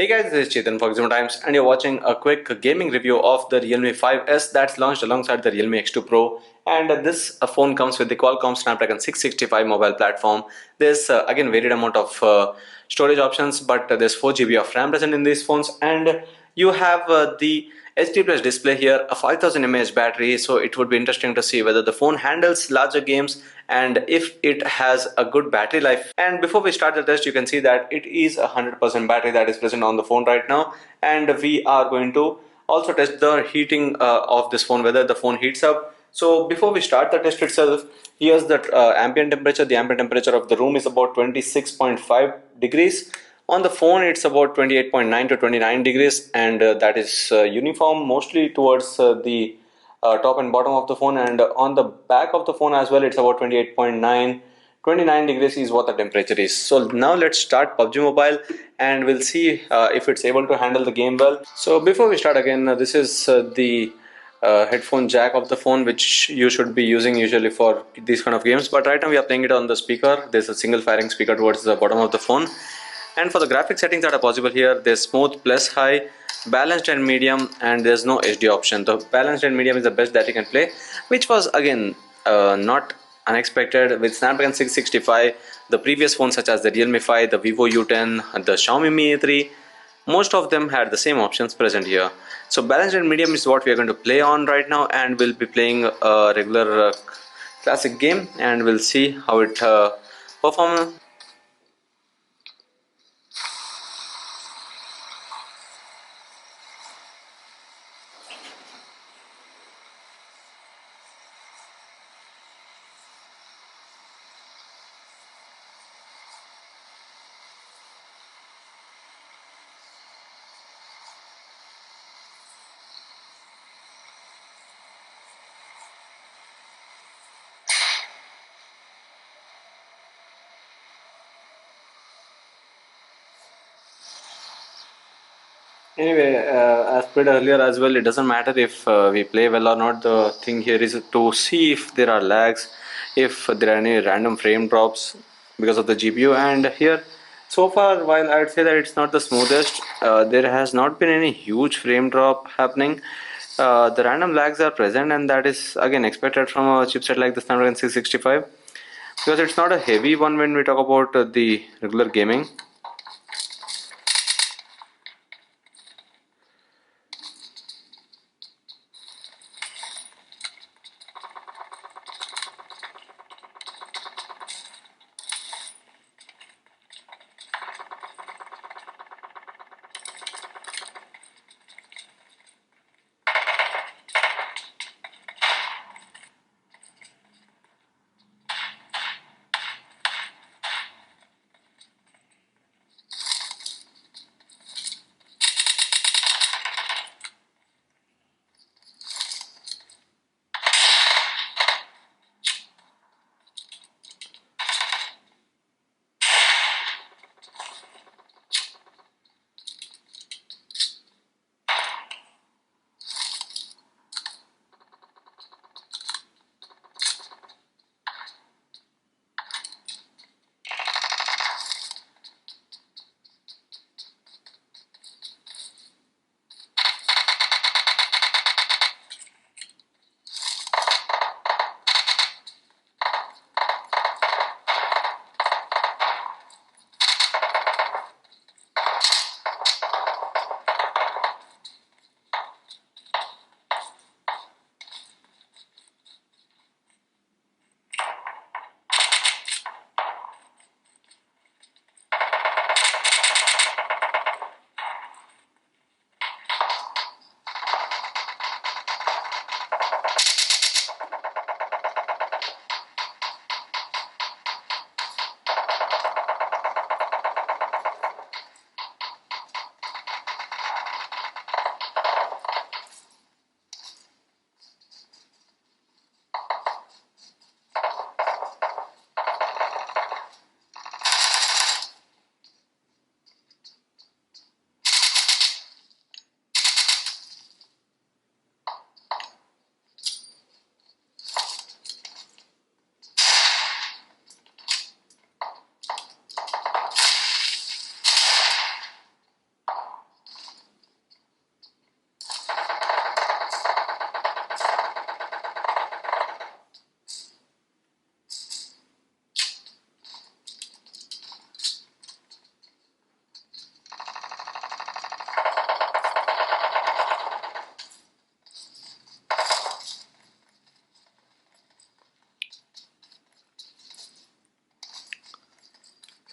Hey guys, this is Chetan for Gizmo Times and you're watching a quick gaming review of the Realme 5S that's launched alongside the Realme X2 Pro. And this phone comes with the Qualcomm Snapdragon 665 mobile platform. There's again varied amount of storage options, but there's 4 GB of RAM present in these phones, and you have the HD plus display here, a 5000 mAh battery, so it would be interesting to see whether the phone handles larger games and if it has a good battery life. And before we start the test, you can see that it is a 100% battery that is present on the phone right now, and we are going to also test the heating of this phone, whether the phone heats up. So before we start the test itself, here's the ambient temperature. The ambient temperature of the room is about 26.5 degrees. On the phone, it's about 28.9 to 29 degrees, and that is uniform mostly towards the top and bottom of the phone, and on the back of the phone as well, it's about 28.9. 29 degrees is what the temperature is. So now let's start PUBG Mobile and we'll see if it's able to handle the game well. So before we start again, this is the headphone jack of the phone, which you should be using usually for these kind of games, but right now we are playing it on the speaker. There's a single firing speaker towards the bottom of the phone. And for the graphic settings that are possible here, there's smooth plus high, balanced and medium, and there's no HD option. The balanced and medium is the best that you can play, which was again not unexpected with Snapdragon 665. The previous phones such as the Realme 5, the Vivo U10, the Xiaomi Mi A3, most of them had the same options present here. So balanced and medium is what we are going to play on right now, and we'll be playing a regular classic game, and we'll see how it performs. Anyway, as played earlier as well, it doesn't matter if we play well or not. The thing here is to see if there are lags, if there are any random frame drops because of the GPU. And here, so far, while I'd say that it's not the smoothest, there has not been any huge frame drop happening. The random lags are present, and that is again expected from a chipset like the Snapdragon 665, because it's not a heavy one when we talk about the regular gaming.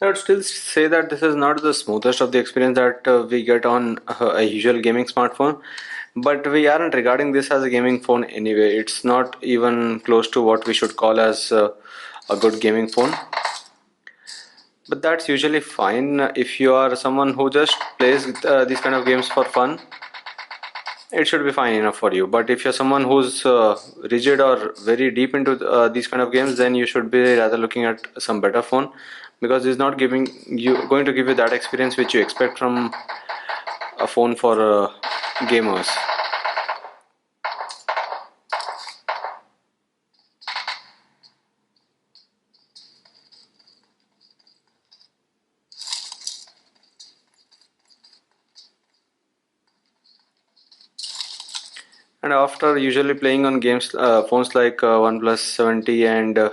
I would still say that this is not the smoothest of the experience that we get on a usual gaming smartphone, but we aren't regarding this as a gaming phone anyway. It's not even close to what we should call as a good gaming phone. But that's usually fine if you are someone who just plays these kind of games for fun. It should be fine enough for you. But if you're someone who's rigid or very deep into these kind of games, then you should be rather looking at some better phone, because it's not giving you going to give you that experience which you expect from a phone for gamers. And after usually playing on games, phones like OnePlus 70 and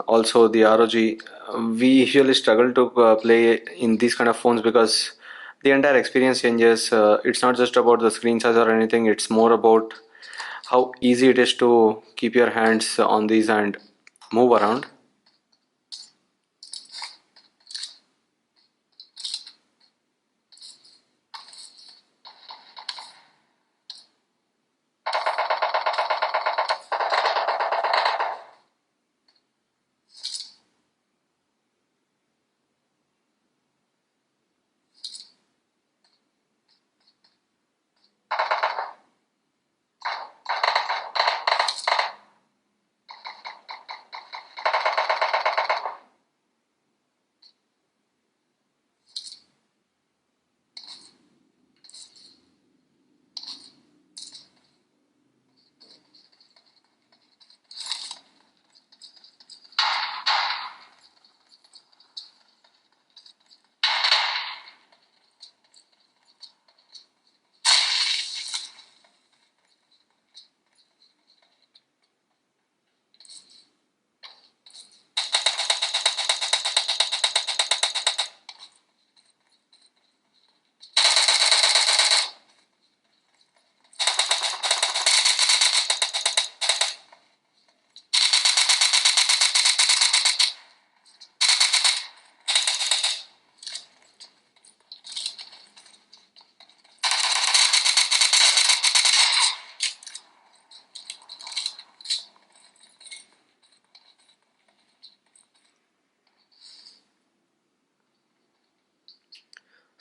also the ROG, we usually struggle to play in these kind of phones because the entire experience changes. It's not just about the screen size or anything, it's more about how easy it is to keep your hands on these and move around.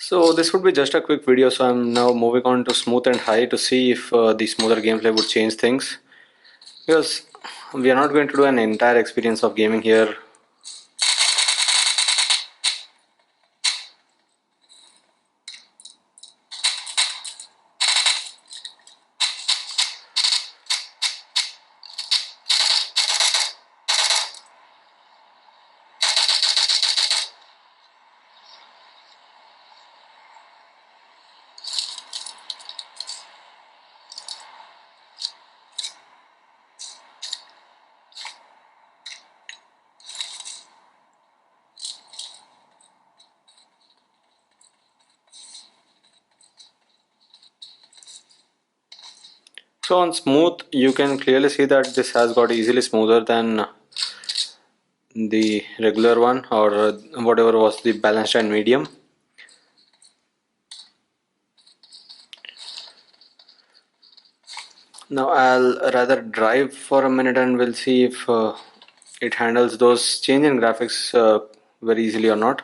So this would be just a quick video, so I'm now moving on to smooth and high to see if the smoother gameplay would change things, because we are not going to do an entire experience of gaming here. So on smooth, you can clearly see that this has got easily smoother than the regular one, or whatever was the balanced and medium. Now I'll rather drive for a minute and we'll see if it handles those change in graphics very easily or not.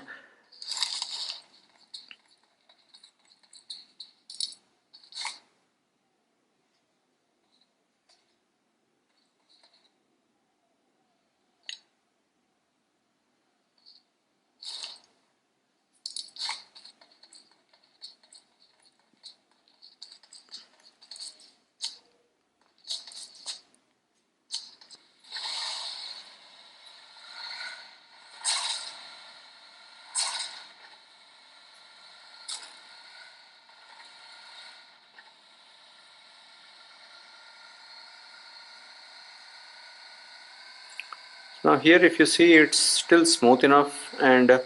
Now here if you see, it's still smooth enough, and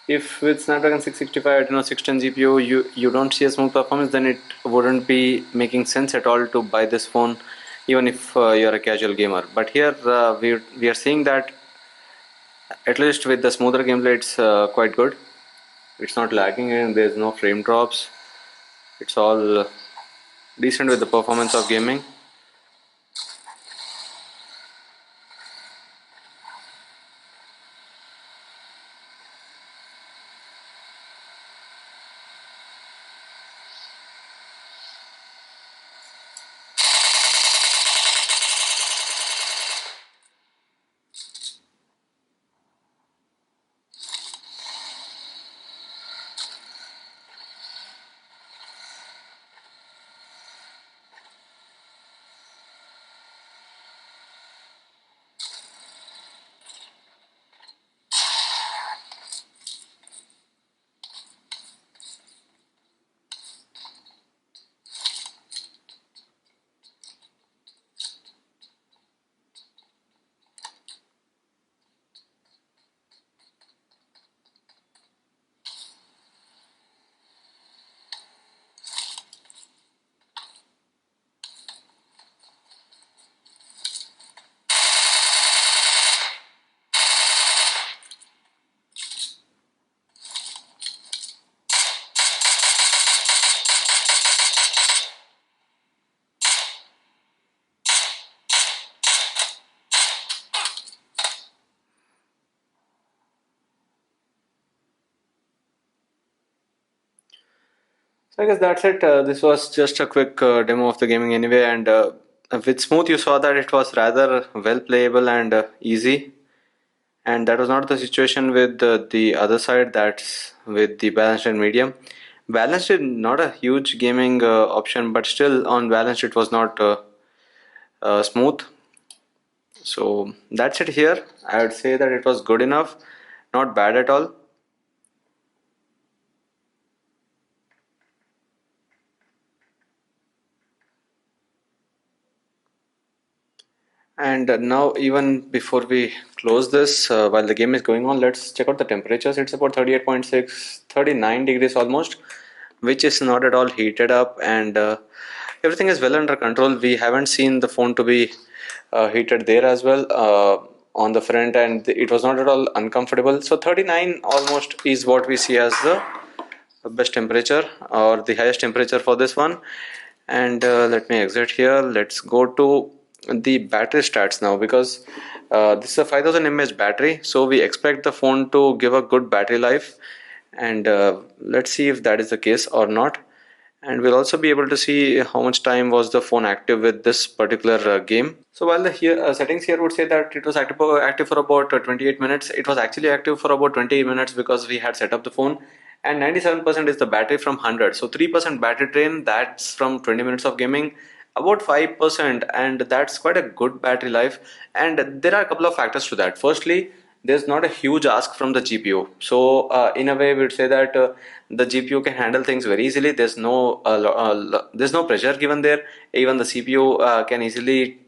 if with Snapdragon 665 Adreno 610 GPU you don't see a smooth performance, then it wouldn't be making sense at all to buy this phone, even if you're a casual gamer. But here we are seeing that At least with the smoother gameplay, it's quite good. It's not lagging and there's no frame drops. It's all decent with the performance of gaming. So I guess that's it. This was just a quick demo of the gaming anyway, and with Smooth you saw that it was rather well playable and easy, and that was not the situation with the other side. That's with the balanced and medium. Balanced is not a huge gaming option, but still on balanced it was not smooth. So that's it here. I would say that it was good enough, not bad at all. And now, even before we close this, while the game is going on, let's check out the temperatures. It's about 38.6, 39 degrees almost, which is not at all heated up, and everything is well under control. We haven't seen the phone to be heated there as well on the front, and it was not at all uncomfortable. So 39 almost is what we see as the best temperature or the highest temperature for this one. And let me exit here. Let's go to the battery stats now, because this is a 5000 mAh battery, so we expect the phone to give a good battery life, and let's see if that is the case or not. And we'll also be able to see how much time was the phone active with this particular game. So while the here settings here would say that it was active for about 28 minutes, it was actually active for about 20 minutes because we had set up the phone. And 97% is the battery from 100, so 3% battery drain, that's from 20 minutes of gaming. About 5%, and that's quite a good battery life. And there are a couple of factors to that. Firstly, there's not a huge ask from the GPU. So in a way, we'd say that the GPU can handle things very easily. There's no pressure given there. Even the CPU can easily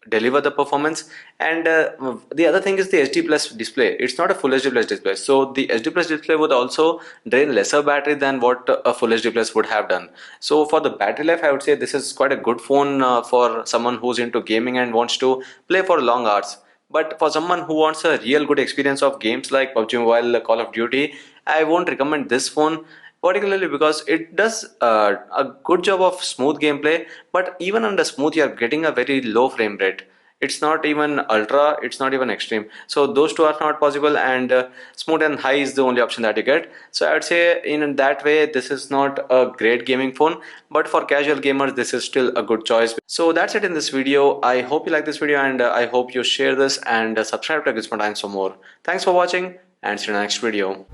deliver the performance. And the other thing is the HD plus display. It's not a full HD plus display, so the HD plus display would also drain lesser battery than what a full HD plus would have done. So for the battery life, I would say this is quite a good phone for someone who's into gaming and wants to play for long hours. But for someone who wants a real good experience of games like PUBG Mobile, Call of Duty, I won't recommend this phone, particularly because it does a good job of smooth gameplay. But even under smooth, you're getting a very low frame rate. It's not even ultra, it's not even extreme. So those two are not possible, and smooth and high is the only option that you get. So I would say in that way, this is not a great gaming phone, but for casual gamers, this is still a good choice. So that's it in this video. I hope you like this video, and I hope you share this and subscribe to Gizmo Times for more. Thanks for watching, and see you in the next video.